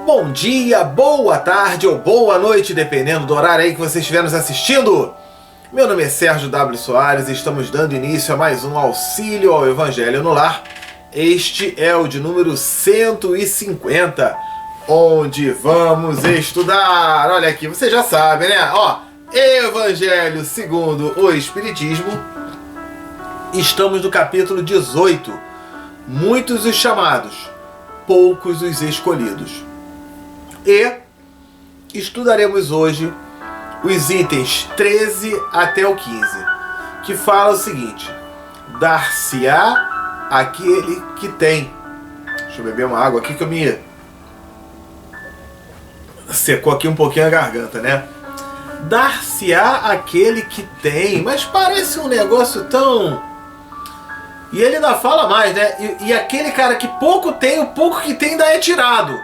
Bom dia, boa tarde ou boa noite, dependendo do horário aí que você estiver nos assistindo. Meu nome é Sérgio W. Soares e estamos dando início a mais um Auxílio ao Evangelho no Lar. Este é o de número 150, onde vamos estudar. Olha aqui, você já sabe, né? Evangelho segundo o Espiritismo. Estamos no capítulo 18. Muitos os chamados, poucos os escolhidos. E estudaremos hoje os itens 13 até o 15, que fala o seguinte: dar-se-á aquele que tem. Deixa eu beber uma água aqui que eu me secou aqui um pouquinho a garganta, né? Dar-se-á aquele que tem, mas parece um negócio tão... E ele ainda fala mais, né? E aquele cara que pouco tem, o pouco que tem ainda é tirado.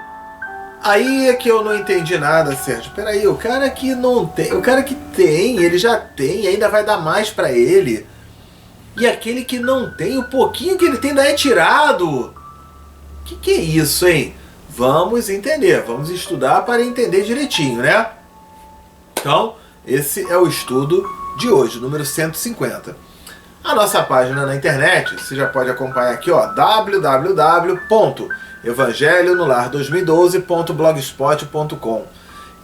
Aí é que eu não entendi nada, Sérgio. Peraí, o cara que não tem, o cara que tem, ele já tem, ainda vai dar mais pra ele. E aquele que não tem, o pouquinho que ele tem ainda é tirado. Que é isso, hein? Vamos entender, vamos estudar para entender direitinho, né? Então, esse é o estudo de hoje, número 150. A nossa página na internet, você já pode acompanhar aqui, www.evangelhonolar2012.blogspot.com.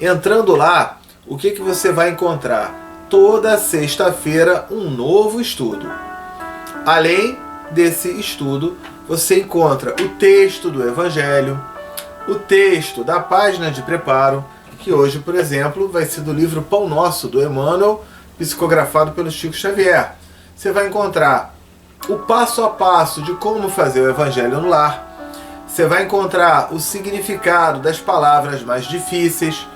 Entrando lá, o que você vai encontrar? Toda sexta-feira um novo estudo. Além desse estudo, você encontra o texto do Evangelho, o texto da página de preparo, que hoje, por exemplo, vai ser do livro Pão Nosso, do Emmanuel, psicografado pelo Chico Xavier. Você vai encontrar o passo a passo de como fazer o Evangelho no lar. Você vai encontrar o significado das palavras mais difíceis.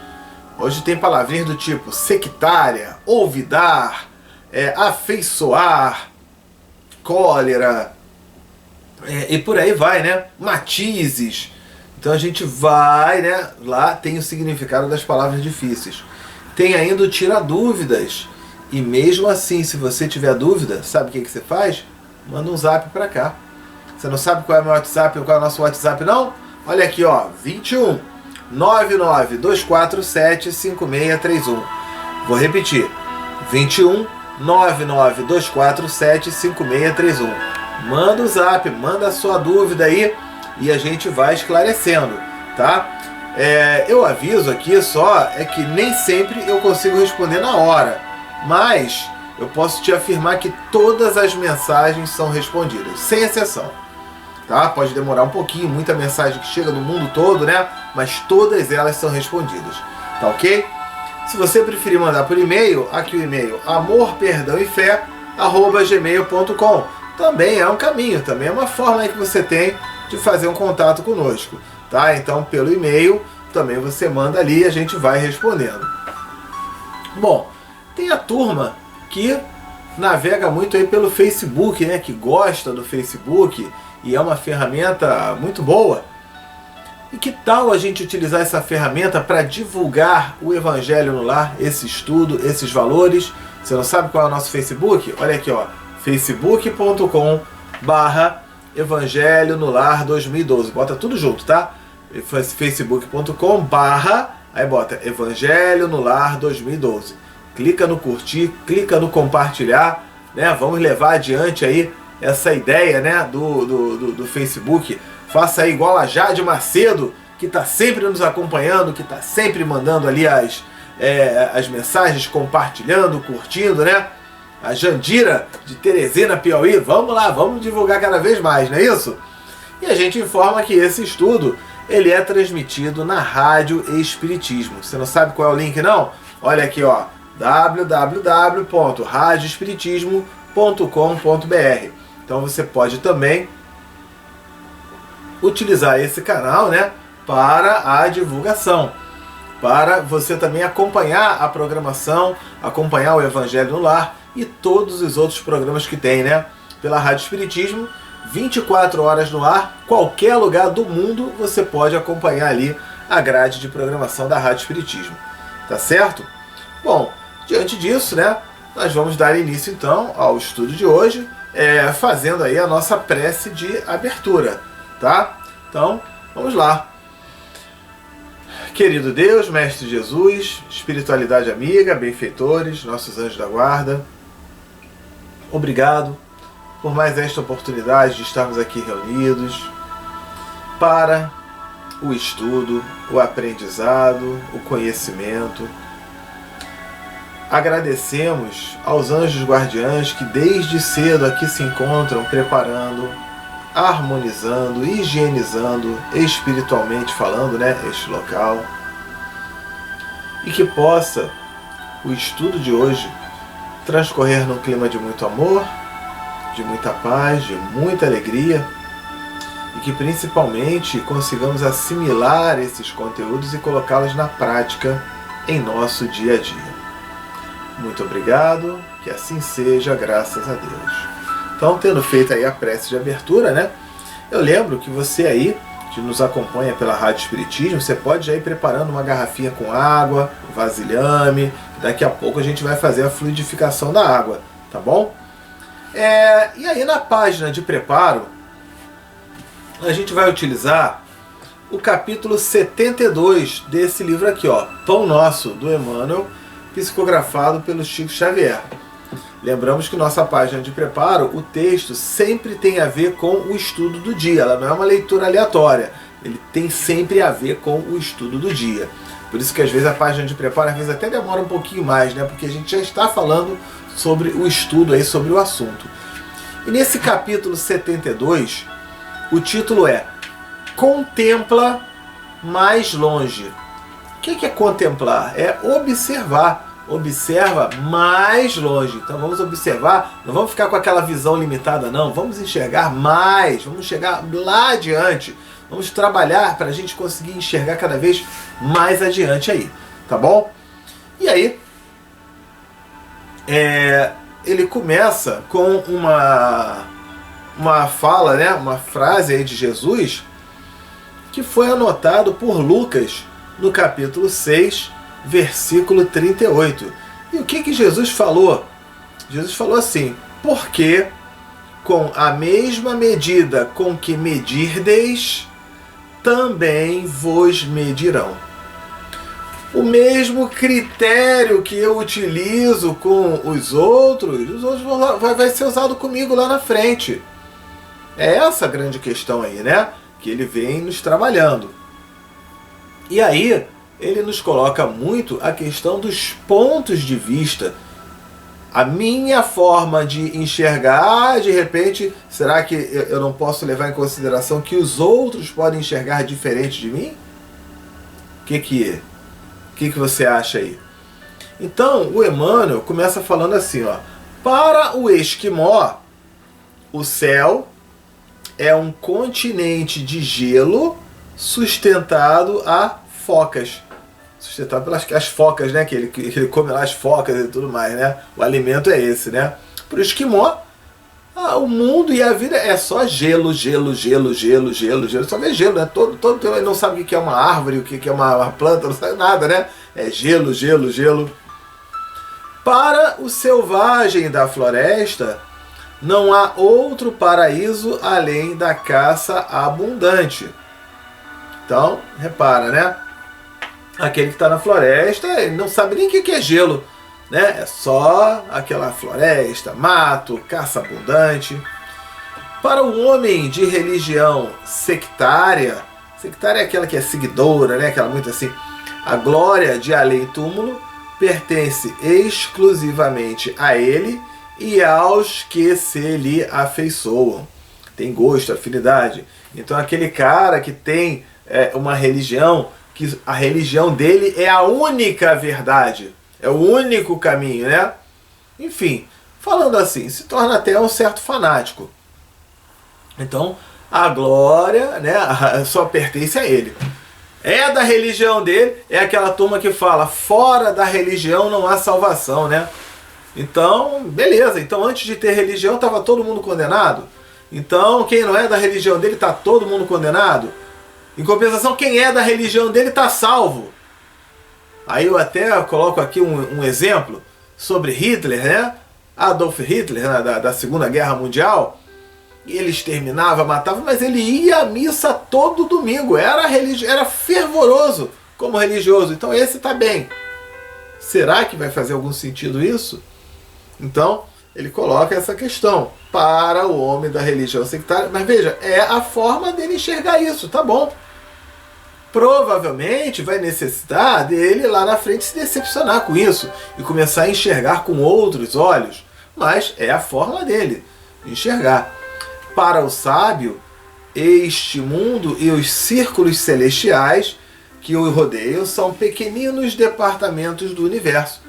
Hoje tem palavrinhas do tipo sectária, olvidar, afeiçoar, cólera, e por aí vai, né? Matizes. Então a gente vai, né? Lá tem o significado das palavras difíceis. Tem ainda o tira dúvidas. E mesmo assim, se você tiver dúvida, sabe o que você faz? Manda um zap pra cá. Você não sabe qual é o meu WhatsApp ou qual é o nosso WhatsApp, não? Olha aqui, 21 99247 5631. Vou repetir. 21 99247 5631. Manda o zap, manda a sua dúvida aí e a gente vai esclarecendo, tá? Eu aviso aqui só, que nem sempre eu consigo responder na hora. Mas eu posso te afirmar que todas as mensagens são respondidas, sem exceção. Tá? Pode demorar um pouquinho, muita mensagem que chega do mundo todo, né? Mas todas elas são respondidas. Tá ok? Se você preferir mandar por e-mail, aqui o e-mail amorperdãoefé@gmail.com. Também é um caminho, também é uma forma aí que você tem de fazer um contato conosco. Tá? Então pelo e-mail também você manda ali e a gente vai respondendo. Bom, tem a turma que navega muito aí pelo Facebook, né? Que gosta do Facebook e é uma ferramenta muito boa. E que tal a gente utilizar essa ferramenta para divulgar o Evangelho no Lar, esse estudo, esses valores? Você não sabe qual é o nosso Facebook? Olha aqui, facebook.com/Evangelho no Lar 2012. Bota tudo junto, tá? facebook.com/, aí bota Evangelho no Lar 2012. Clica no curtir, clica no compartilhar, né? Vamos levar adiante aí essa ideia, né, do Facebook. Faça aí igual a Jade Macedo, que está sempre nos acompanhando, que está sempre mandando ali as mensagens, compartilhando, curtindo, né? A Jandira de Teresina, Piauí. Vamos lá, vamos divulgar cada vez mais, não é isso? E a gente informa que esse estudo ele é transmitido na Rádio Espiritismo. Você não sabe qual é o link, não? Olha aqui, www.radioespiritismo.com.br. Então você pode também utilizar esse canal, né, para a divulgação, para você também acompanhar a programação, acompanhar o Evangelho no Lar e todos os outros programas que tem, né, pela Rádio Espiritismo, 24 horas no ar, qualquer lugar do mundo você pode acompanhar ali a grade de programação da Rádio Espiritismo. Tá certo? Bom, diante disso, né, nós vamos dar início então ao estudo de hoje, fazendo aí a nossa prece de abertura, tá? Então, vamos lá. Querido Deus, Mestre Jesus, espiritualidade amiga, benfeitores, nossos anjos da guarda, obrigado por mais esta oportunidade de estarmos aqui reunidos para o estudo, o aprendizado, o conhecimento. Agradecemos aos anjos guardiães que desde cedo aqui se encontram preparando, harmonizando, higienizando, espiritualmente falando, este local. E que possa o estudo de hoje transcorrer num clima de muito amor, de muita paz, de muita alegria, e que principalmente consigamos assimilar esses conteúdos e colocá-los na prática em nosso dia a dia. Muito obrigado, que assim seja, graças a Deus. Então, tendo feito aí a prece de abertura, eu lembro que você aí, que nos acompanha pela Rádio Espiritismo, você pode já ir preparando uma garrafinha com água, um vasilhame, daqui a pouco a gente vai fazer a fluidificação da água, tá bom? E aí na página de preparo, a gente vai utilizar o capítulo 72 desse livro aqui, Pão Nosso, do Emmanuel, psicografado pelo Chico Xavier. Lembramos que nossa página de preparo, o texto sempre tem a ver com o estudo do dia, ela não é uma leitura aleatória, ele tem sempre a ver com o estudo do dia. Por isso que às vezes a página de preparo às vezes até demora um pouquinho mais, porque a gente já está falando sobre o estudo aí, sobre o assunto. E nesse capítulo 72, o título é Contempla mais longe. O que é contemplar? É observar. Observa mais longe. Então vamos observar, não vamos ficar com aquela visão limitada não, vamos enxergar mais, vamos chegar lá adiante, vamos trabalhar para a gente conseguir enxergar cada vez mais adiante aí, tá bom? E aí, ele começa com uma fala, uma frase aí de Jesus, que foi anotado por Lucas no capítulo 6, versículo 38. E o que Jesus falou? Jesus falou assim: porque com a mesma medida com que medirdeis, também vos medirão. O mesmo critério que eu utilizo com os outros vai ser usado comigo lá na frente. É essa a grande questão aí, que ele vem nos trabalhando. E aí, ele nos coloca muito a questão dos pontos de vista. A minha forma de enxergar, de repente, será que eu não posso levar em consideração que os outros podem enxergar diferente de mim? O que você acha aí? Então, o Emmanuel começa falando assim, para o esquimó, o céu é um continente de gelo sustentado a focas. Sustentado pelas as focas, que ele come lá as focas e tudo mais, O alimento é esse, Para o esquimó, o mundo e a vida é só gelo, gelo, gelo, gelo, gelo, gelo. Só vê gelo, Todo ele não sabe o que é uma árvore, o que é uma planta, não sabe nada, É gelo, gelo, gelo. Para o selvagem da floresta, não há outro paraíso além da caça abundante. Então, repara, Aquele que está na floresta, ele não sabe nem o que é gelo, É só aquela floresta, mato, caça abundante. Para o homem de religião sectária é aquela que é seguidora, Aquela muito assim, a glória de além-túmulo pertence exclusivamente a ele e aos que se lhe afeiçoam. Tem gosto, afinidade. Então aquele cara que tem uma religião, que a religião dele é a única verdade, é o único caminho, Enfim, falando assim, se torna até um certo fanático. Então, a glória, só pertence a ele. É da religião dele, é aquela turma que fala, fora da religião não há salvação, Então, beleza, então antes de ter religião estava todo mundo condenado? Então, quem não é da religião dele está todo mundo condenado? Em compensação, quem é da religião dele está salvo. Aí eu até coloco aqui um exemplo sobre Hitler, Adolf Hitler, da Segunda Guerra Mundial. Ele exterminava, matava, mas ele ia à missa todo domingo. Era fervoroso como religioso. Então esse está bem. Será que vai fazer algum sentido isso? Então, ele coloca essa questão para o homem da religião sectária. Mas veja, é a forma dele enxergar isso, tá bom. Provavelmente vai necessitar dele lá na frente se decepcionar com isso e começar a enxergar com outros olhos. Mas é a forma dele de enxergar. Para o sábio, este mundo e os círculos celestiais que o rodeiam são pequeninos departamentos do universo.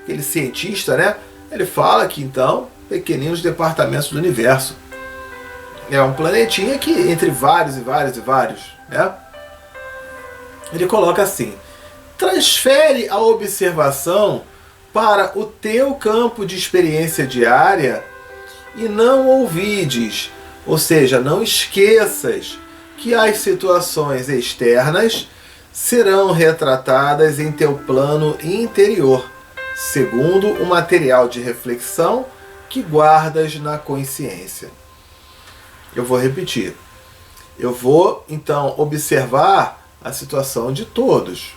Aquele cientista, né? Ele fala que então, pequeninos departamentos do universo. É um planetinha que entre vários e vários e vários, né? Ele coloca assim: transfere a observação para o teu campo de experiência diária e não ouvides, ou seja, não esqueças que as situações externas serão retratadas em teu plano interior, segundo o material de reflexão que guardas na consciência. Eu vou repetir. Eu vou, então, observar a situação de todos.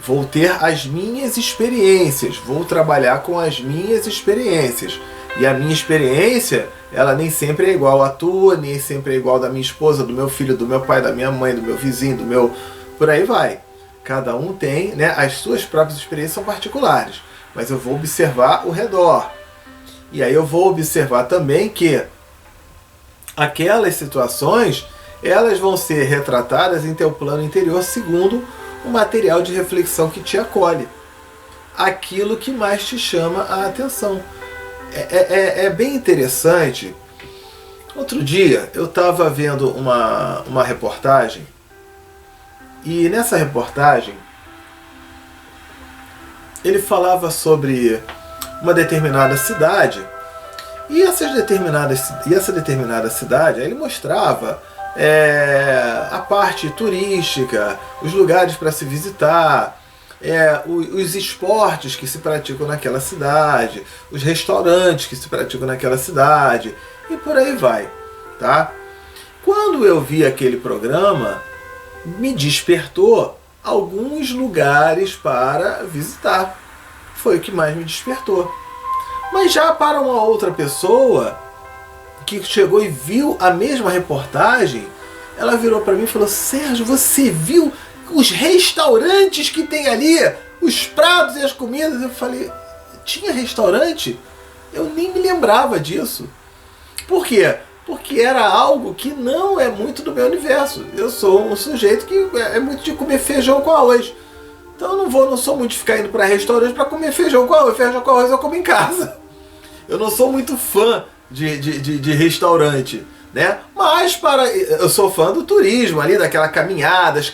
Vou ter as minhas experiências, vou trabalhar com as minhas experiências. E a minha experiência, ela nem sempre é igual à tua, nem sempre é igual da minha esposa, do meu filho, do meu pai, da minha mãe, do meu vizinho, do meu... Por aí vai. Cada um tem, né, as suas próprias experiências são particulares. Mas eu vou observar o redor. E aí eu vou observar também que aquelas situações, elas vão ser retratadas em teu plano interior segundo o material de reflexão que te acolhe. Aquilo que mais te chama a atenção. É bem interessante. Outro dia eu estava vendo uma reportagem, e nessa reportagem ele falava sobre uma determinada cidade, e essa determinada cidade, aí ele mostrava a parte turística, os lugares para se visitar, os esportes que se praticam naquela cidade, os restaurantes que se praticam naquela cidade, e por aí vai, tá? Quando eu vi aquele programa, me despertou alguns lugares para visitar. Foi o que mais me despertou. Mas já para uma outra pessoa que chegou e viu a mesma reportagem, ela virou para mim e falou: Sérgio, você viu os restaurantes que tem ali, os pratos e as comidas? Eu falei: tinha restaurante? Eu nem me lembrava disso. Por quê? Porque era algo que não é muito do meu universo. Eu sou um sujeito que é muito de comer feijão com arroz. Então eu não sou muito de ficar indo para restaurante para comer feijão com arroz. Feijão com arroz eu como em casa. Eu não sou muito fã de restaurante, né? Mas eu sou fã do turismo ali, daquela caminhadas,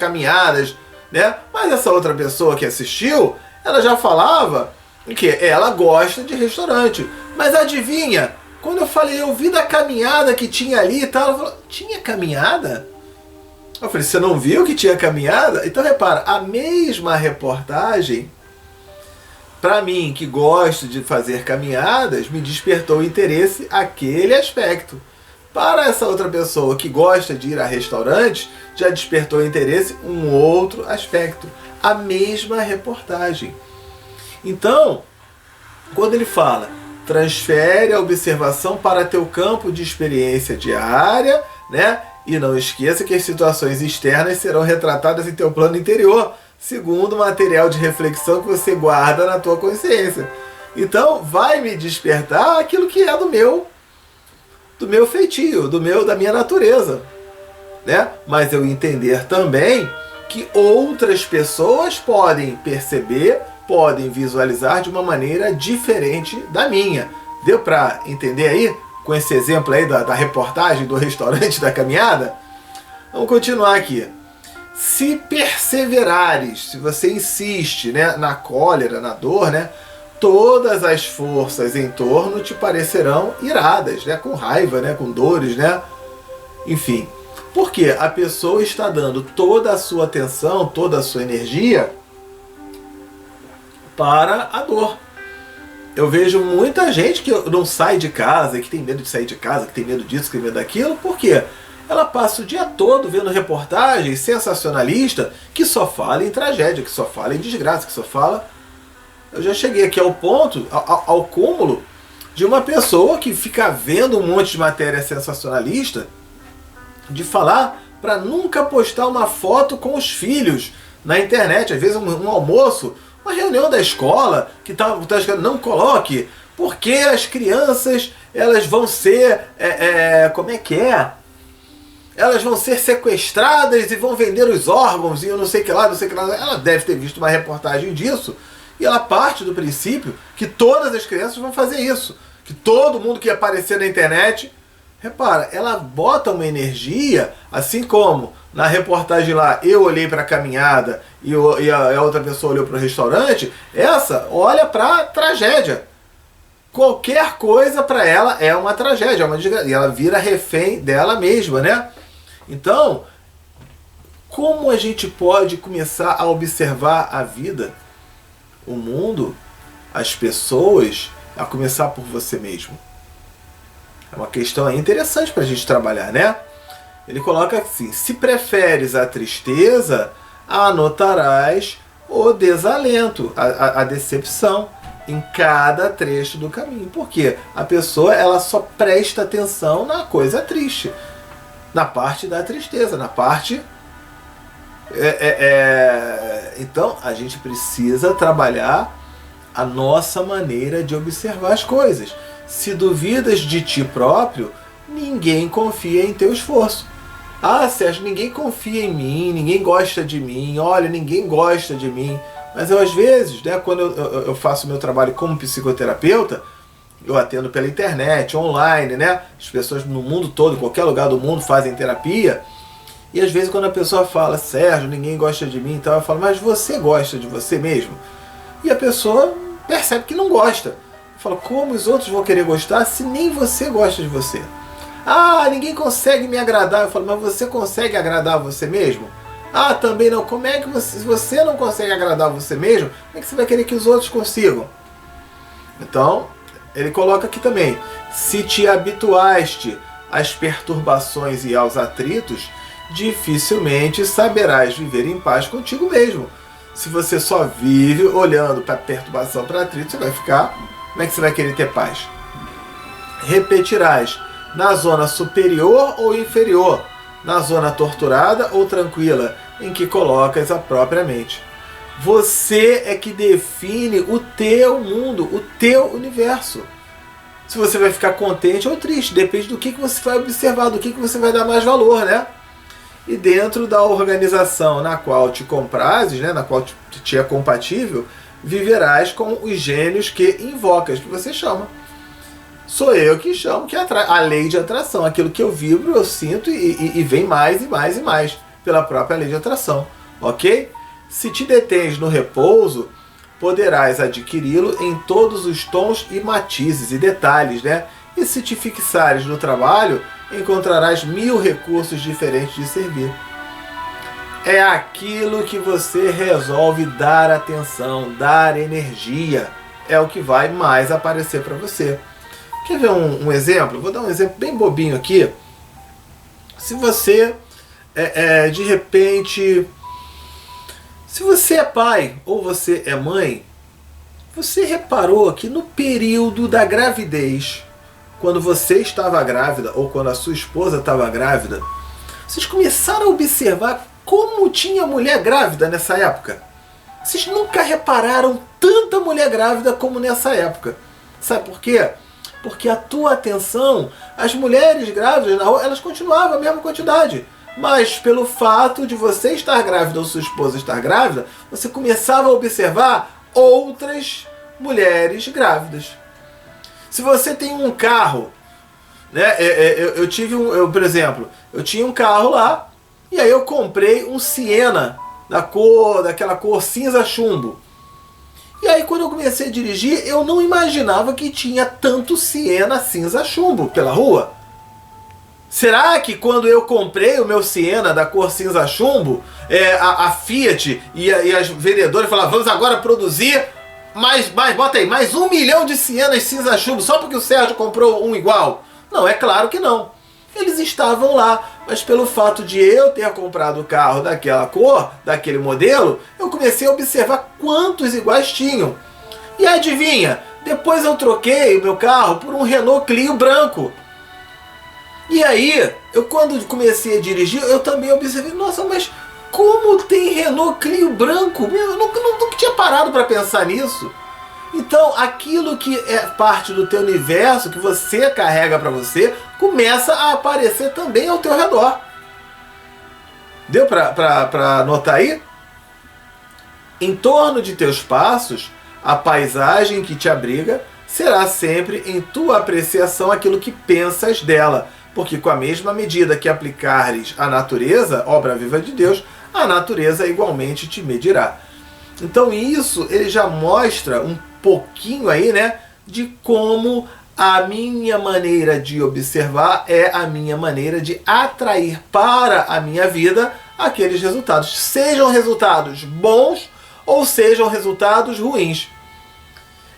né? Mas essa outra pessoa que assistiu, ela já falava que ela gosta de restaurante. Mas adivinha? Quando eu falei, eu vi da caminhada que tinha ali e tal, ela falou: tinha caminhada? Eu falei: você não viu que tinha caminhada? Então repara, a mesma reportagem, para mim, que gosto de fazer caminhadas, me despertou interesse aquele aspecto. Para essa outra pessoa que gosta de ir a restaurantes, já despertou interesse um outro aspecto. A mesma reportagem. Então, quando ele fala: transfere a observação para teu campo de experiência diária, né? E não esqueça que as situações externas serão retratadas em teu plano interior, segundo o material de reflexão que você guarda na tua consciência. Então, vai me despertar aquilo que é do meu feitio, da minha natureza, né? Mas eu entender também que outras pessoas podem perceber, podem visualizar de uma maneira diferente da minha. Deu para entender aí? Com esse exemplo aí da reportagem do restaurante da caminhada? Vamos continuar aqui. Se perseverares, se você insiste, né, na cólera, na dor, né, todas as forças em torno te parecerão iradas, né, com raiva, né, com dores, né? Enfim, porque a pessoa está dando toda a sua atenção, toda a sua energia para a dor. Eu vejo muita gente que não sai de casa, que tem medo de sair de casa, que tem medo disso, que tem medo daquilo. Por quê? ela passa o dia todo vendo reportagens sensacionalistas que só fala em tragédia, que só fala em desgraça, que só fala... Eu já cheguei aqui ao ponto, ao cúmulo, de uma pessoa que fica vendo um monte de matéria sensacionalista, de falar para nunca postar uma foto com os filhos na internet. Às vezes um almoço, uma reunião da escola, que tá escrito, não coloque, porque as crianças, elas vão ser, como é que é? Elas vão ser sequestradas e vão vender os órgãos e eu não sei o que lá, não sei o que lá. Ela deve ter visto uma reportagem disso e ela parte do princípio que todas as crianças vão fazer isso. Que todo mundo que aparecer na internet... Repara, ela bota uma energia, assim como na reportagem lá eu olhei para a caminhada e a outra pessoa olhou para o restaurante, essa olha para a tragédia. Qualquer coisa para ela é uma tragédia, é uma desgraça. E ela vira refém dela mesma, né? Então, como a gente pode começar a observar a vida, o mundo, as pessoas, a começar por você mesmo? É uma questão aí interessante para a gente trabalhar, né? Ele coloca assim: se preferes a tristeza, anotarás o desalento, a decepção em cada trecho do caminho. Por quê? A pessoa, ela só presta atenção na coisa triste, na parte da tristeza, na parte... Então, a gente precisa trabalhar a nossa maneira de observar as coisas. Se duvidas de ti próprio, ninguém confia em teu esforço. Ah, Sérgio, ninguém confia em mim, ninguém gosta de mim, olha, ninguém gosta de mim. Mas eu, às vezes, né, quando eu faço meu trabalho como psicoterapeuta, eu atendo pela internet, online, né? As pessoas no mundo todo, em qualquer lugar do mundo, fazem terapia. E às vezes quando a pessoa fala, Sérgio, ninguém gosta de mim, então eu falo, mas você gosta de você mesmo? E a pessoa percebe que não gosta. Fala, como os outros vão querer gostar se nem você gosta de você? Ah, ninguém consegue me agradar. Eu falo, mas você consegue agradar você mesmo? Ah, também não. Como é que se você não consegue agradar você mesmo, como é que você vai querer que os outros consigam? Então, ele coloca aqui também, se te habituaste às perturbações e aos atritos, dificilmente saberás viver em paz contigo mesmo. Se você só vive olhando para perturbação, para atrito, você vai ficar... Como é que você vai querer ter paz? Repetirás, na zona superior ou inferior, na zona torturada ou tranquila, em que colocas a própria mente. Você é que define o teu mundo, o teu universo. Se você vai ficar contente ou triste, depende do que você vai observar, do que você vai dar mais valor, né? E dentro da organização na qual te comprases, né, na qual te é compatível, viverás com os gênios que invocas, que você chama. Sou eu que chamo, que a lei de atração. Aquilo que eu vibro, eu sinto e vem mais e mais e mais, pela própria lei de atração. Ok? Se te detens no repouso, poderás adquiri-lo em todos os tons e matizes e detalhes, né? E se te fixares no trabalho, encontrarás 1000 recursos diferentes de servir. É aquilo que você resolve dar atenção, dar energia. É o que vai mais aparecer para você. Quer ver um exemplo? Vou dar um exemplo bem bobinho aqui. Se você, de repente... Se você é pai ou você é mãe, você reparou que no período da gravidez, quando você estava grávida ou quando a sua esposa estava grávida, vocês começaram a observar como tinha mulher grávida nessa época? Vocês nunca repararam tanta mulher grávida como nessa época. Sabe por quê? Porque a tua atenção, as mulheres grávidas na rua, elas continuavam a mesma quantidade. Mas pelo fato de você estar grávida ou sua esposa estar grávida, você começava a observar outras mulheres grávidas. Se você tem um carro, né? Por exemplo, eu tinha um carro lá, e aí eu comprei um Siena, daquela cor cinza chumbo. E aí quando eu comecei a dirigir, eu não imaginava que tinha tanto Siena cinza chumbo pela rua. Será que quando eu comprei o meu Siena da cor cinza chumbo, a Fiat e as vendedoras falaram, vamos agora produzir bota aí, mais 1 milhão de Sienas cinza chumbo, só porque o Sérgio comprou um igual? Não, é claro que não. Eles estavam lá mas pelo fato de eu ter comprado o carro daquela cor, daquele modelo, eu comecei a observar quantos iguais tinham. E adivinha, depois eu troquei o meu carro por um Renault Clio branco. E aí, eu quando comecei a dirigir, eu também observei, nossa, mas como tem Renault Clio branco? Eu nunca tinha parado para pensar nisso. Então, aquilo que é parte do teu universo, que você carrega para você, começa a aparecer também ao teu redor. Deu para notar aí? Em torno de teus passos, a paisagem que te abriga será sempre em tua apreciação aquilo que pensas dela. Porque com a mesma medida que aplicares à natureza, obra viva de Deus, a natureza igualmente te medirá. Então isso ele já mostra um pouquinho aí, né, de como a minha maneira de observar é a minha maneira de atrair para a minha vida aqueles resultados. Sejam resultados bons ou sejam resultados ruins.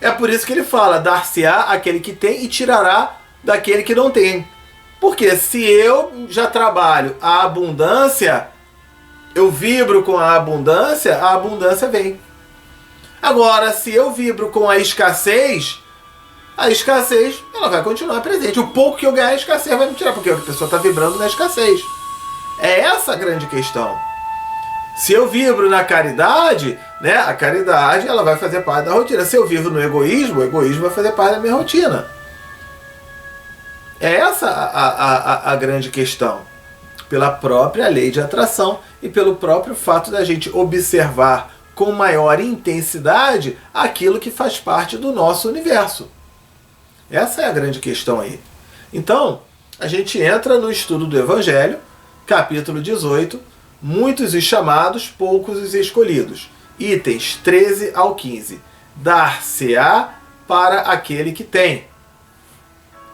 É por isso que ele fala, dar-se-á aquele que tem e tirará daquele que não tem. Porque se eu já trabalho a abundância, eu vibro com a abundância vem. Agora, se eu vibro com a escassez ela vai continuar presente. O pouco que eu ganhar, a escassez vai me tirar, porque a pessoa está vibrando na escassez. É essa a grande questão. Se eu vibro na caridade, né, a caridade ela vai fazer parte da rotina. Se eu vivo no egoísmo, o egoísmo vai fazer parte da minha rotina. É essa a grande questão. Pela própria lei de atração e pelo próprio fato da gente observar com maior intensidade aquilo que faz parte do nosso universo. Essa é a grande questão aí. Então, a gente entra no estudo do Evangelho, capítulo 18, muitos os chamados, poucos os escolhidos. Itens 13 ao 15. Dar-se-á para aquele que tem.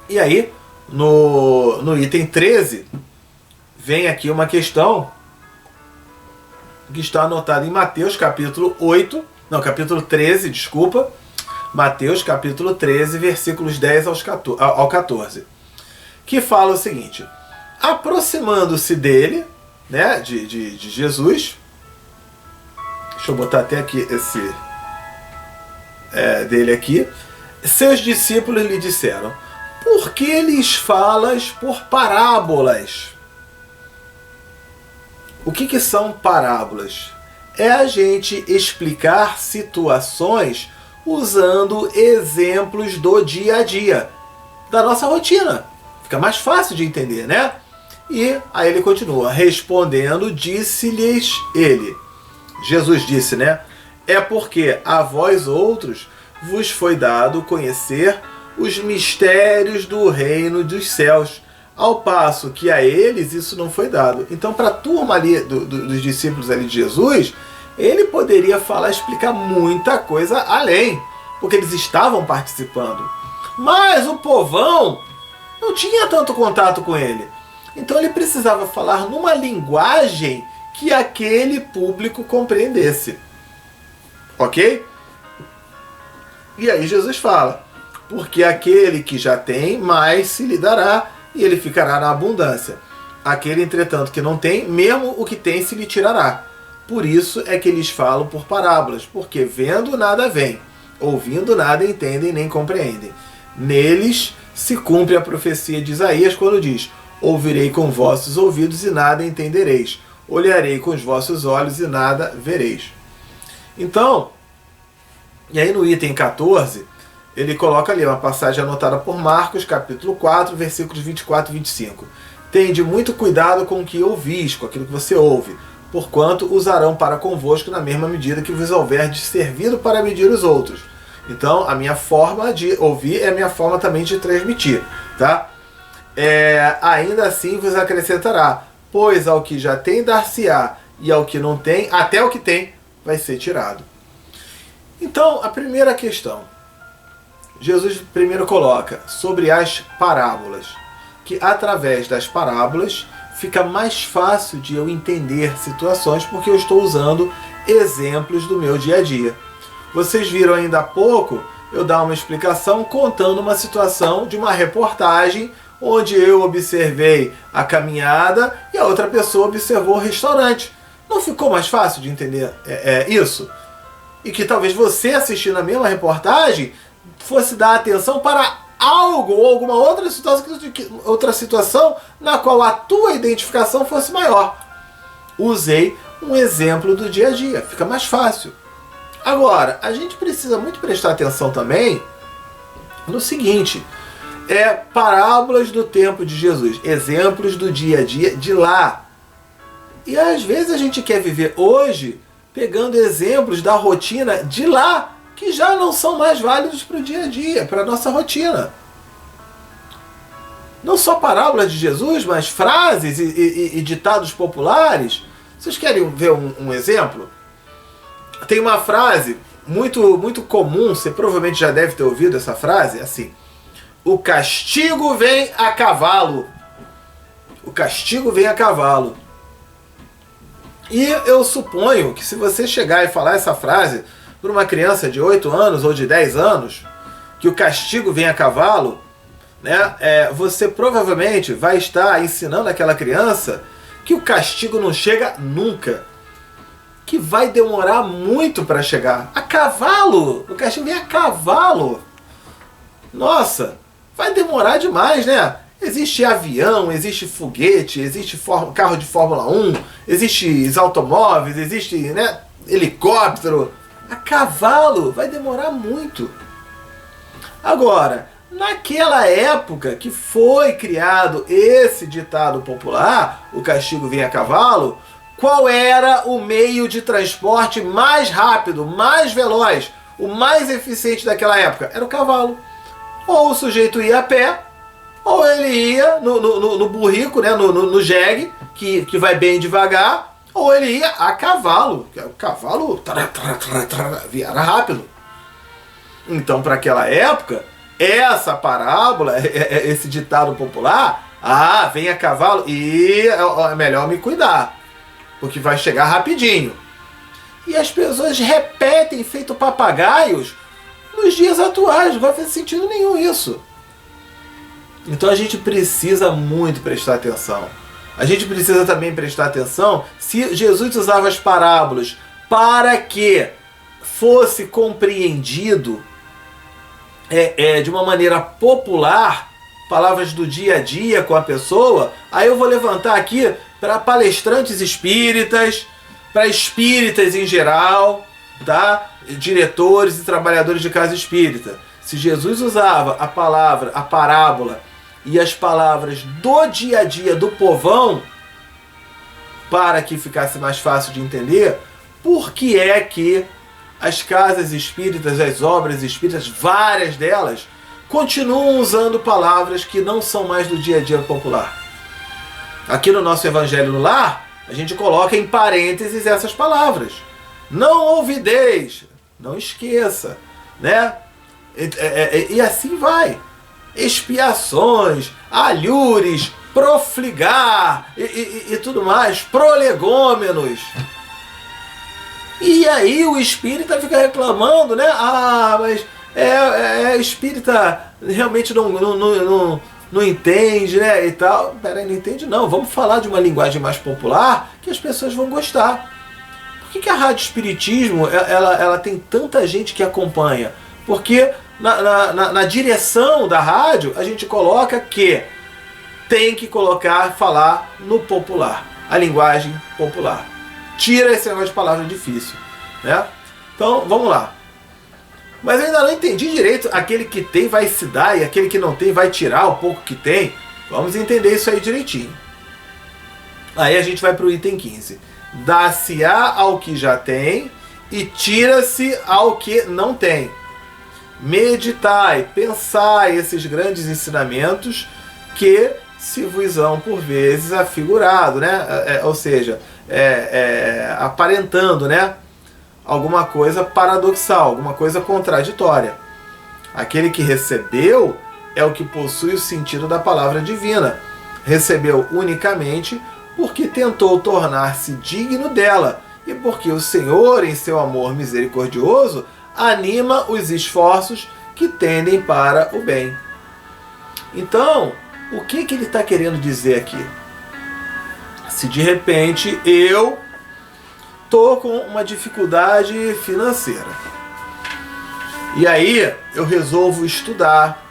E aí, no item 13, vem aqui uma questão que está anotada em Mateus capítulo 13, desculpa. Mateus capítulo 13, versículos 10 ao 14. Que fala o seguinte: aproximando-se dele, né, de Jesus. Deixa eu botar até aqui esse dele aqui. Seus discípulos lhe disseram: por que lhes falas por parábolas? O que são parábolas? É a gente explicar situações usando exemplos do dia a dia, da nossa rotina. Fica mais fácil de entender, né? E aí ele continua, respondendo, disse-lhes ele. Jesus disse, né? É porque a vós outros vos foi dado conhecer os mistérios do reino dos céus, ao passo que a eles isso não foi dado. Então, para a turma ali dos discípulos ali de Jesus, ele poderia explicar muita coisa além, porque eles estavam participando. Mas o povão não tinha tanto contato com ele. Então ele precisava falar numa linguagem que aquele público compreendesse. Ok? E aí Jesus fala, porque aquele que já tem, mais se lhe dará, e ele ficará na abundância. Aquele, entretanto, que não tem, mesmo o que tem se lhe tirará. Por isso é que eles falam por parábolas, porque vendo nada veem, ouvindo nada entendem nem compreendem. Neles se cumpre a profecia de Isaías quando diz: ouvirei com vossos ouvidos e nada entendereis, olharei com os vossos olhos e nada vereis. Então, e aí no item 14, ele coloca ali uma passagem anotada por Marcos, capítulo 4, versículos 24 e 25. Tende muito cuidado com o que ouvis, com aquilo que você ouve, porquanto usarão para convosco na mesma medida que vos houver servido para medir os outros. Então, a minha forma de ouvir é a minha forma também de transmitir, tá? Ainda assim vos acrescentará, pois ao que já tem dar-se-á, e ao que não tem, até o que tem, vai ser tirado. Então, a primeira questão, Jesus primeiro coloca sobre as parábolas, que através das parábolas fica mais fácil de eu entender situações, porque eu estou usando exemplos do meu dia a dia. Vocês viram ainda há pouco eu dar uma explicação contando uma situação de uma reportagem onde eu observei a caminhada e a outra pessoa observou o restaurante. Não ficou mais fácil de entender isso? E que talvez você, assistindo a mesma reportagem, fosse dar atenção para algo ou alguma outra situação na qual a tua identificação fosse maior. Usei um exemplo do dia a dia, fica mais fácil. Agora, a gente precisa muito prestar atenção também no seguinte, parábolas do tempo de Jesus, exemplos do dia a dia de lá. E às vezes a gente quer viver hoje pegando exemplos da rotina de lá, que já não são mais válidos para o dia a dia, para a nossa rotina. Não só parábolas de Jesus, mas frases e ditados populares. Vocês querem ver um exemplo? Tem uma frase muito, muito comum, você provavelmente já deve ter ouvido essa frase, assim: o castigo vem a cavalo. O castigo vem a cavalo. E eu suponho que se você chegar e falar essa frase para uma criança de 8 anos ou de 10 anos, que o castigo vem a cavalo, né, você provavelmente vai estar ensinando aquela criança que o castigo não chega nunca, que vai demorar muito para chegar. A cavalo! O castigo vem a cavalo! Nossa, vai demorar demais, né? Existe avião, existe foguete, existe carro de Fórmula 1, existe automóveis, existe, né, helicóptero. A cavalo vai demorar muito. Agora, naquela época que foi criado esse ditado popular, o castigo vem a cavalo, qual era o meio de transporte mais rápido, mais veloz, o mais eficiente daquela época? Era o cavalo. Ou o sujeito ia a pé, ou ele ia no burrico, né, no jegue, que vai bem devagar, ou ele ia a cavalo. O cavalo era rápido. Então, para aquela época, essa parábola, esse ditado popular, vem a cavalo e é melhor me cuidar, porque vai chegar rapidinho. E as pessoas repetem, feito papagaios, nos dias atuais. Não vai fazer sentido nenhum isso. Então a gente precisa muito prestar atenção. A gente precisa também prestar atenção se Jesus usava as parábolas para que fosse compreendido de uma maneira popular, palavras do dia a dia com a pessoa. Aí eu vou levantar aqui para palestrantes espíritas, para espíritas em geral, tá? Diretores e trabalhadores de casa espírita. Se Jesus usava a parábola e as palavras do dia a dia do povão para que ficasse mais fácil de entender, por que é que as casas espíritas, as obras espíritas, várias delas, continuam usando palavras que não são mais do dia a dia popular? Aqui no nosso Evangelho no Lar, a gente coloca em parênteses essas palavras. Não ouvideis, não esqueça, né? E assim vai. Expiações, alhures, profligar e tudo mais, prolegômenos. E aí o espírita fica reclamando, né? Mas espírita realmente não entende, né? E tal. Peraí, não entende não. Vamos falar de uma linguagem mais popular que as pessoas vão gostar. Por que a Rádio Espiritismo ela tem tanta gente que acompanha? Porque na direção da rádio a gente coloca que tem que falar no popular, a linguagem popular. Tira esse negócio de palavra difícil, né? Então, vamos lá. Mas eu ainda não entendi direito. Aquele que tem vai se dar e aquele que não tem vai tirar o pouco que tem. Vamos entender isso aí direitinho. Aí a gente vai para o item 15. Dá-se-á ao que já tem e tira-se ao que não tem. Meditai, pensai esses grandes ensinamentos que se vos hão por vezes afigurado, né? Ou seja, aparentando, né? Alguma coisa paradoxal, alguma coisa contraditória. Aquele que recebeu é o que possui o sentido da palavra divina. Recebeu unicamente porque tentou tornar-se digno dela e porque o Senhor, em seu amor misericordioso, anima os esforços que tendem para o bem. Então, O que ele está querendo dizer aqui? Se de repente eu tô com uma dificuldade financeira, e aí eu resolvo estudar,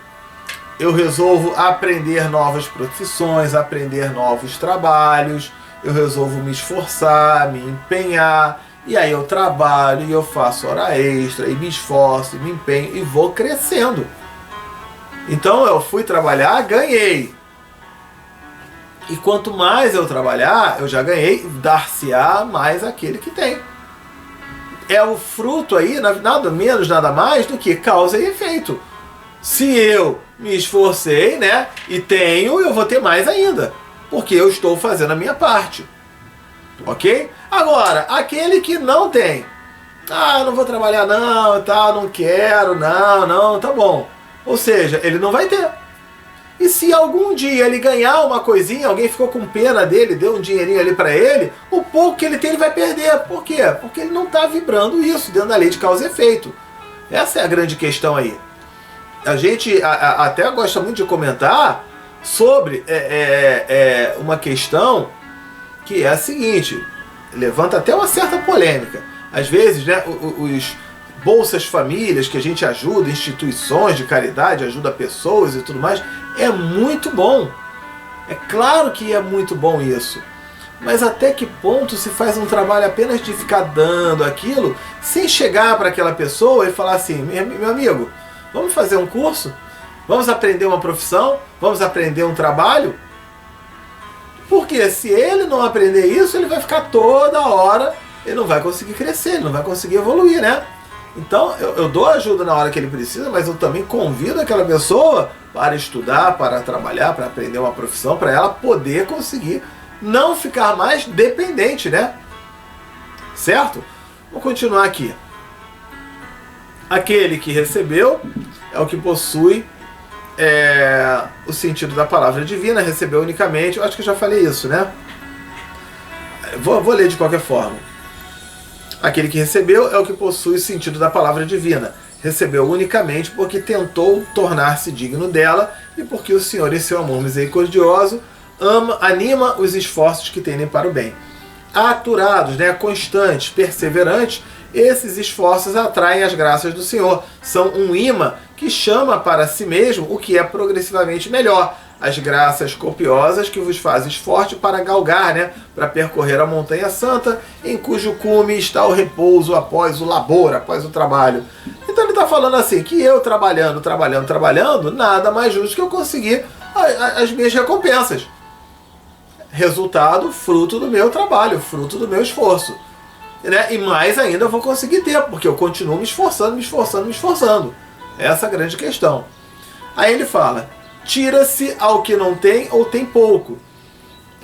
eu resolvo aprender novas profissões, aprender novos trabalhos, eu resolvo me esforçar, me empenhar, e aí eu trabalho e eu faço hora extra, e me esforço, e me empenho, e vou crescendo. Então eu fui trabalhar, ganhei. E quanto mais eu trabalhar, eu já ganhei, dar-se-á mais aquele que tem. É o fruto aí, nada menos, nada mais do que causa e efeito. Se eu me esforcei, né, e tenho, eu vou ter mais ainda, porque eu estou fazendo a minha parte. Ok? Agora, aquele que não tem, não vou trabalhar não, tá, não quero, não, tá bom. Ou seja, ele não vai ter. E se algum dia ele ganhar uma coisinha, alguém ficou com pena dele, deu um dinheirinho ali para ele, o pouco que ele tem ele vai perder. Por quê? Porque ele não está vibrando isso dentro da lei de causa e efeito. Essa é a grande questão aí. A gente até gosta muito de comentar sobre uma questão que é a seguinte, levanta até uma certa polêmica. Às vezes, né, os bolsas famílias que a gente ajuda, instituições de caridade, ajuda pessoas e tudo mais, é muito bom. É claro que é muito bom isso. Mas até que ponto se faz um trabalho apenas de ficar dando aquilo, sem chegar para aquela pessoa e falar assim, meu amigo, vamos fazer um curso? Vamos aprender uma profissão? Vamos aprender um trabalho? Porque se ele não aprender isso, ele vai ficar toda hora, ele não vai conseguir crescer, ele não vai conseguir evoluir, né? Então eu dou ajuda na hora que ele precisa, mas eu também convido aquela pessoa para estudar, para trabalhar, para aprender uma profissão, para ela poder conseguir não ficar mais dependente, né? Certo? Vamos continuar aqui. Aquele que recebeu é o que possui o sentido da palavra divina, recebeu unicamente. Eu acho que eu já falei isso, né? Vou ler de qualquer forma. Aquele que recebeu é o que possui o sentido da palavra divina. Recebeu unicamente porque tentou tornar-se digno dela e porque o Senhor, em seu amor misericordioso, anima os esforços que tendem para o bem. Aturados, né, constantes, perseverantes, esses esforços atraem as graças do Senhor. São um imã que chama para si mesmo o que é progressivamente melhor. As graças copiosas que vos fazem forte para galgar, né, para percorrer a montanha santa, em cujo cume está o repouso após o labor, após o trabalho. Então ele está falando assim, que eu trabalhando, nada mais justo que eu conseguir as minhas recompensas. Resultado, fruto do meu trabalho, fruto do meu esforço. Né? E mais ainda eu vou conseguir ter, porque eu continuo me esforçando. Essa é a grande questão. Aí ele fala, tira-se ao que não tem ou tem pouco.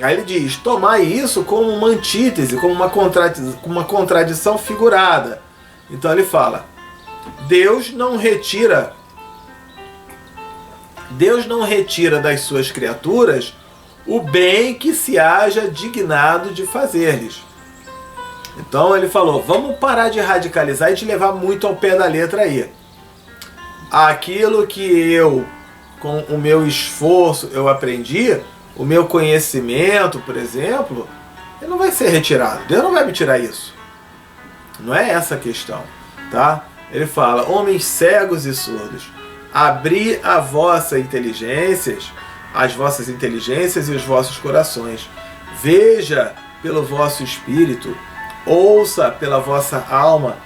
Aí ele diz, tomai isso como uma antítese, como uma contradição figurada. Então ele fala, Deus não retira das suas criaturas o bem que se haja dignado de fazer-lhes. Então ele falou, vamos parar de radicalizar e de levar muito ao pé da letra aí. Aquilo que eu, com o meu esforço, eu aprendi, o meu conhecimento, por exemplo, ele não vai ser retirado. Deus não vai me tirar isso. Não é essa a questão, tá? Ele fala, homens cegos e surdos, abri as vossas inteligências e os vossos corações. Veja pelo vosso espírito, ouça pela vossa alma,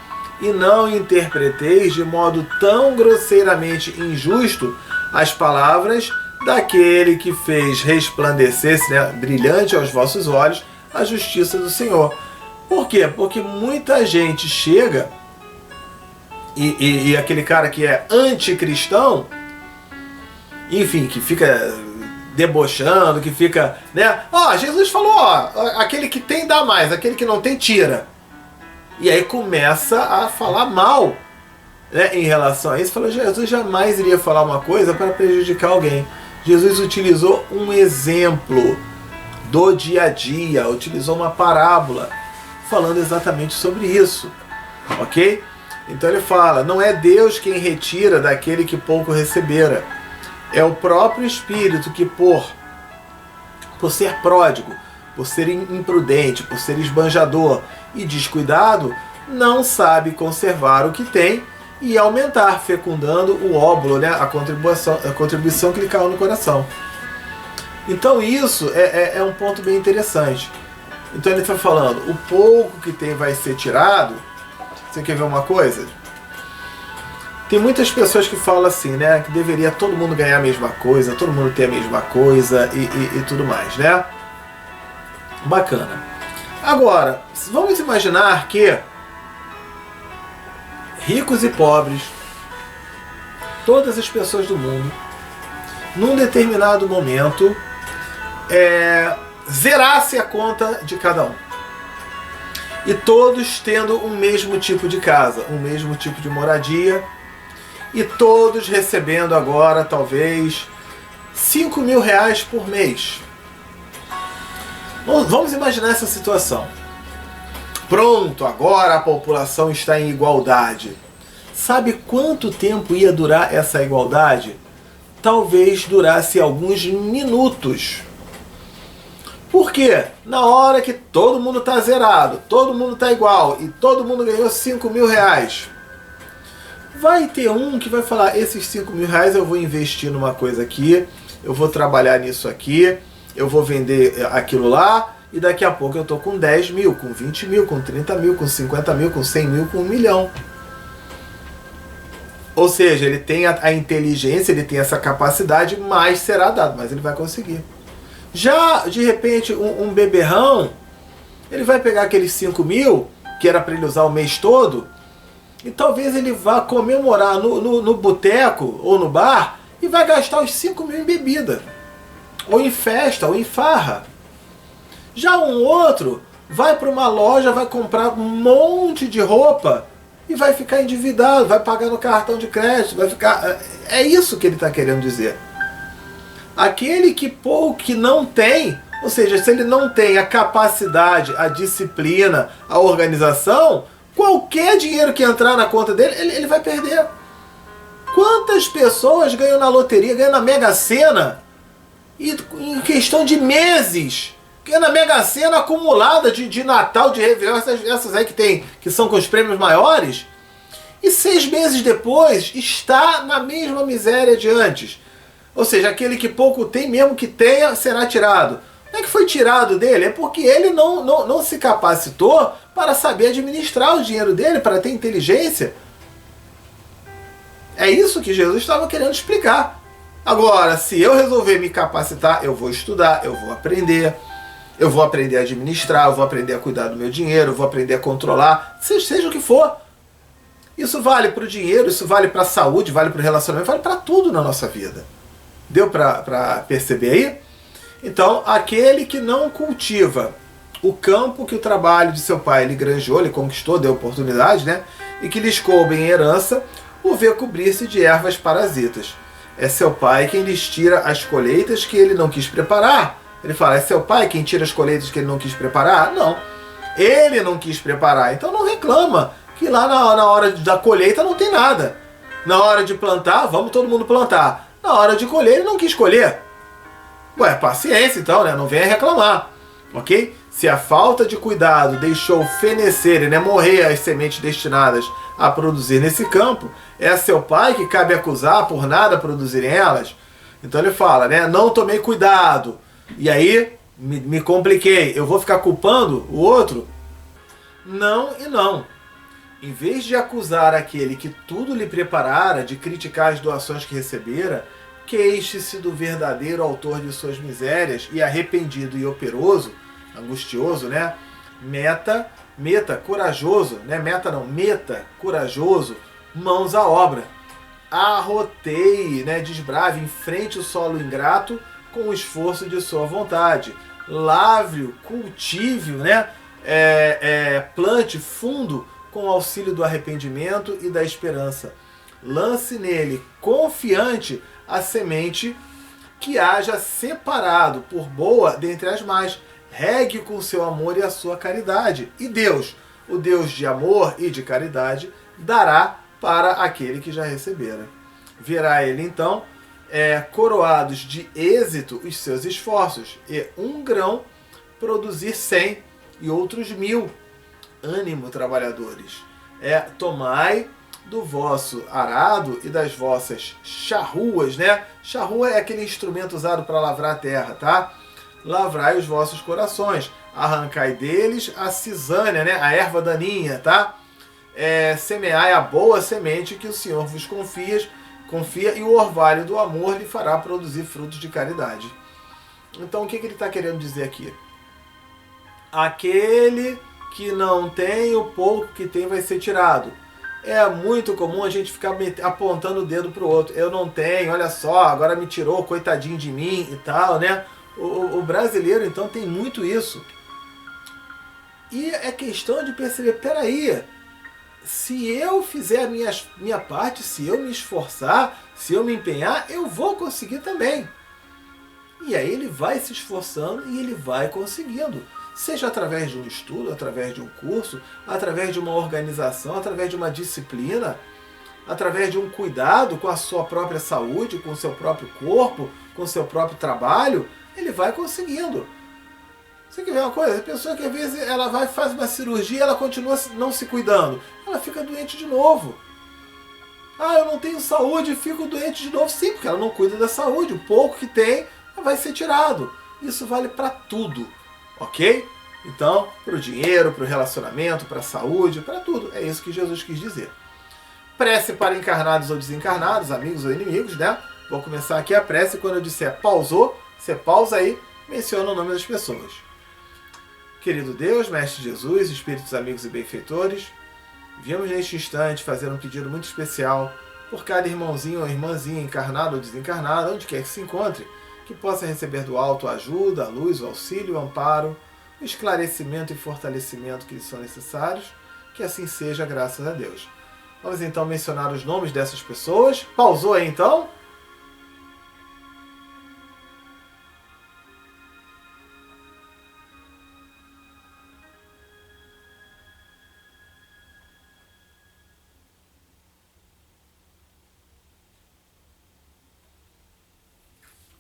e não interpreteis de modo tão grosseiramente injusto as palavras daquele que fez resplandecer, né, brilhante aos vossos olhos, a justiça do Senhor. Por quê? Porque muita gente chega e aquele cara que é anticristão, enfim, que fica debochando, que fica, né? Jesus falou, aquele que tem dá mais, aquele que não tem tira. E aí começa a falar mal, né, em relação a isso. Falou, Jesus jamais iria falar uma coisa para prejudicar alguém. Jesus utilizou um exemplo do dia a dia, utilizou uma parábola falando exatamente sobre isso, ok? Então ele fala, não é Deus quem retira daquele que pouco recebera, É o próprio espírito que por ser pródigo, por ser imprudente, por ser esbanjador e descuidado, não sabe conservar o que tem e aumentar, fecundando o óvulo, né? a contribuição que lhe caiu no coração. Então isso é um ponto bem interessante. Então ele está falando, o pouco que tem vai ser tirado. Você quer ver uma coisa? Tem muitas pessoas que falam assim, né? Que deveria todo mundo ganhar a mesma coisa, todo mundo ter a mesma coisa e tudo mais, né? Bacana. Agora, vamos imaginar que ricos e pobres, todas as pessoas do mundo, num determinado momento, zerasse a conta de cada um. E todos tendo o mesmo tipo de casa, o mesmo tipo de moradia, e todos recebendo agora, talvez, 5 mil reais por mês. Vamos imaginar essa situação. Pronto, agora a população está em igualdade. Sabe quanto tempo ia durar essa igualdade? Talvez durasse alguns minutos. Por quê? Na hora que todo mundo está zerado, todo mundo está igual e todo mundo ganhou 5 mil reais, vai ter um que vai falar, esses 5 mil reais eu vou investir numa coisa aqui, eu vou trabalhar nisso aqui, eu vou vender aquilo lá, e daqui a pouco eu estou com 10 mil, com 20 mil, com 30 mil, com 50 mil, com 100 mil, com 1 milhão. Ou seja, ele tem a inteligência, ele tem essa capacidade, mas será dado, mas ele vai conseguir. Já, de repente, um beberrão, ele vai pegar aqueles 5 mil, que era para ele usar o mês todo, e talvez ele vá comemorar no boteco ou no bar e vai gastar os 5 mil em bebida, ou em festa, ou em farra. Já um outro vai para uma loja, vai comprar um monte de roupa e vai ficar endividado, vai pagar no cartão de crédito, vai ficar... É isso que ele está querendo dizer. Aquele que não tem, ou seja, se ele não tem a capacidade, a disciplina, a organização, qualquer dinheiro que entrar na conta dele, ele vai perder. Quantas pessoas ganham na loteria, ganham na Mega Sena, e em questão de meses, ganham na Mega Sena acumulada de Natal, de Réveillon, essas aí que são com os prêmios maiores, e 6 meses depois está na mesma miséria de antes. Ou seja, aquele que pouco tem, mesmo que tenha, será tirado. Não é que foi tirado dele, é porque ele não se capacitou para saber administrar o dinheiro dele, para ter inteligência. É isso que Jesus estava querendo explicar. Agora, se eu resolver me capacitar, eu vou estudar, eu vou aprender a administrar, eu vou aprender a cuidar do meu dinheiro, eu vou aprender a controlar, seja o que for. Isso vale para o dinheiro, isso vale para a saúde, vale para o relacionamento, vale para tudo na nossa vida. Deu para perceber aí? Então, aquele que não cultiva o campo que o trabalho de seu pai lhe granjeou, lhe conquistou, deu oportunidade, né? E que lhes coube em herança, o vê cobrir-se de ervas parasitas. É seu pai quem lhes tira as colheitas que ele não quis preparar. Ele fala, é seu pai quem tira as colheitas que ele não quis preparar? Não. Ele não quis preparar, então não reclama que lá na hora da colheita não tem nada. Na hora de plantar, vamos todo mundo plantar. Na hora de colher, ele não quis colher. Ué, paciência então, né? Não venha reclamar, ok? Se a falta de cuidado deixou fenecer, né, morrer as sementes destinadas a produzir nesse campo, é seu pai que cabe acusar por nada produzirem elas? Então ele fala, né? Não tomei cuidado. E aí, me compliquei. Eu vou ficar culpando o outro? Não e não. Em vez de acusar aquele que tudo lhe preparara, de criticar as doações que recebera, queixe-se do verdadeiro autor de suas misérias e arrependido e operoso, angustioso, né? Meta corajoso, né? Meta corajoso, mãos à obra. Arroteie, né? Desbrave, enfrente o solo ingrato com o esforço de sua vontade. Lavre-o, cultive-o, né? Plante fundo com o auxílio do arrependimento e da esperança. Lance nele, confiante, a semente que haja separado por boa dentre as más. Regue com o seu amor e a sua caridade. E Deus, o Deus de amor e de caridade, dará para aquele que já recebera. Verá ele então coroados de êxito os seus esforços, e um grão produzir 100 e outros 1000. Ânimo, trabalhadores. Tomai do vosso arado e das vossas charruas, né? Charrua é aquele instrumento usado para lavrar a terra, tá? Lavrai os vossos corações, arrancai deles a cisânia, né? A erva daninha, tá? Semeai a boa semente que o Senhor vos confia, e o orvalho do amor lhe fará produzir frutos de caridade. Então o que ele está querendo dizer aqui? Aquele que não tem, o pouco que tem vai ser tirado. É muito comum a gente ficar apontando o dedo para o outro. Eu não tenho, olha só, agora me tirou, coitadinho de mim e tal, né? O brasileiro, então, tem muito isso. E é questão de perceber, peraí, se eu fizer a minha parte, se eu me esforçar, se eu me empenhar, eu vou conseguir também. E aí ele vai se esforçando e ele vai conseguindo. Seja através de um estudo, através de um curso, através de uma organização, através de uma disciplina, através de um cuidado com a sua própria saúde, com o seu próprio corpo, com o seu próprio trabalho, ele vai conseguindo. Você quer ver uma coisa? A pessoa que às vezes ela vai faz uma cirurgia, ela continua não se cuidando, ela fica doente de novo. Ah, eu não tenho saúde, fico doente de novo. Sim, porque ela não cuida da saúde. O pouco que tem vai ser tirado. Isso vale para tudo, ok? Então, para o dinheiro, para o relacionamento, para a saúde, para tudo. É isso que Jesus quis dizer. Prece para encarnados ou desencarnados, amigos ou inimigos, né? Vou começar aqui a prece. Quando eu disser pausou, você pausa aí, menciona o nome das pessoas. Querido Deus, Mestre Jesus, Espíritos amigos e benfeitores, viemos neste instante fazer um pedido muito especial por cada irmãozinho ou irmãzinha, encarnado ou desencarnado, onde quer que se encontre, que possa receber do alto a ajuda, a luz, o auxílio, o amparo, o esclarecimento e fortalecimento que lhes são necessários, que assim seja, graças a Deus. Vamos então mencionar os nomes dessas pessoas. Pausou aí então?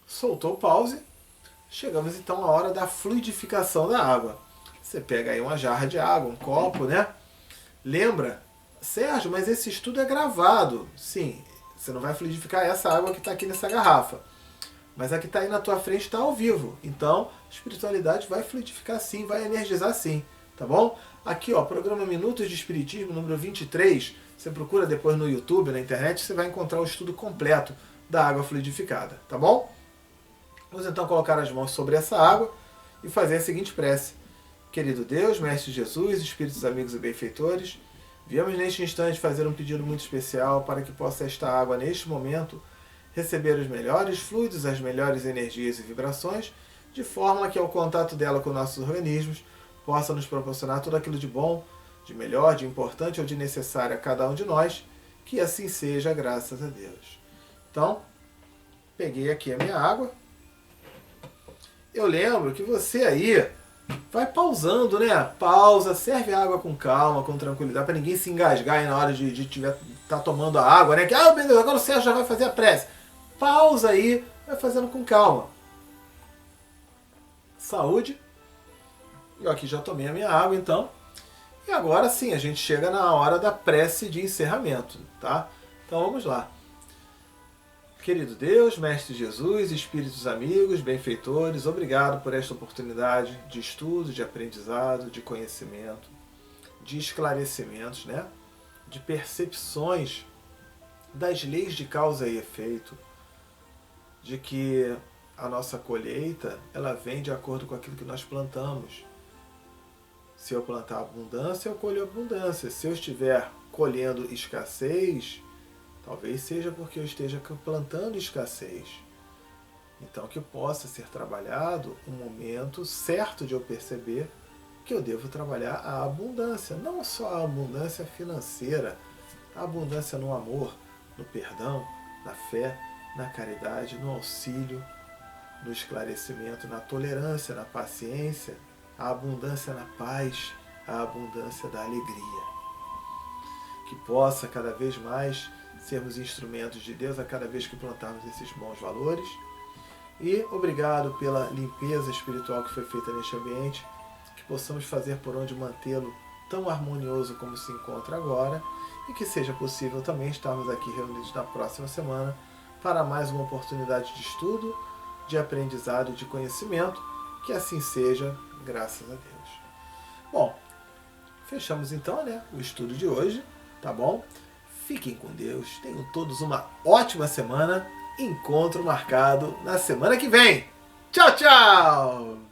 Soltou o pause. Chegamos então à hora da fluidificação da água. Você pega aí uma jarra de água, um copo, né? Lembra, Sérgio, mas esse estudo é gravado. Sim, você não vai fluidificar essa água que está aqui nessa garrafa. Mas a que está aí na tua frente está ao vivo. Então, a espiritualidade vai fluidificar sim, vai energizar sim. Tá bom? Aqui, ó, programa Minutos de Espiritismo, número 23. Você procura depois no YouTube, na internet, você vai encontrar o estudo completo da água fluidificada. Tá bom? Vamos então colocar as mãos sobre essa água e fazer a seguinte prece. Querido Deus, Mestre Jesus, Espíritos amigos e benfeitores, viemos neste instante fazer um pedido muito especial para que possa esta água, neste momento, receber os melhores fluidos, as melhores energias e vibrações, de forma que ao contato dela com nossos organismos possa nos proporcionar tudo aquilo de bom, de melhor, de importante ou de necessário a cada um de nós, que assim seja, graças a Deus. Então, peguei aqui a minha água. Eu lembro que você aí vai pausando, né? Pausa, serve a água com calma, com tranquilidade, para ninguém se engasgar aí na hora de estar tomando a água, né? Que, meu Deus, agora o Sérgio já vai fazer a prece. Pausa aí, vai fazendo com calma. Saúde. Eu aqui já tomei a minha água, então. E agora sim, a gente chega na hora da prece de encerramento, tá? Então vamos lá. Querido Deus, Mestre Jesus, Espíritos amigos, benfeitores, obrigado por esta oportunidade de estudo, de aprendizado, de conhecimento, de esclarecimentos, né? De percepções das leis de causa e efeito, de que a nossa colheita ela vem de acordo com aquilo que nós plantamos. Se eu plantar abundância, eu colho abundância. Se eu estiver colhendo escassez, talvez seja porque eu esteja plantando escassez. Então que possa ser trabalhado um momento certo de eu perceber que eu devo trabalhar a abundância. Não só a abundância financeira, a abundância no amor, no perdão, na fé, na caridade, no auxílio, no esclarecimento, na tolerância, na paciência, a abundância na paz, a abundância da alegria. Que possa cada vez mais sermos instrumentos de Deus a cada vez que plantarmos esses bons valores. E obrigado pela limpeza espiritual que foi feita neste ambiente, que possamos fazer por onde mantê-lo tão harmonioso como se encontra agora, e que seja possível também estarmos aqui reunidos na próxima semana para mais uma oportunidade de estudo, de aprendizado e de conhecimento. Que assim seja, graças a Deus. Bom, fechamos então, né, o estudo de hoje, tá bom? Fiquem com Deus, tenham todos uma ótima semana. Encontro marcado na semana que vem. Tchau, tchau!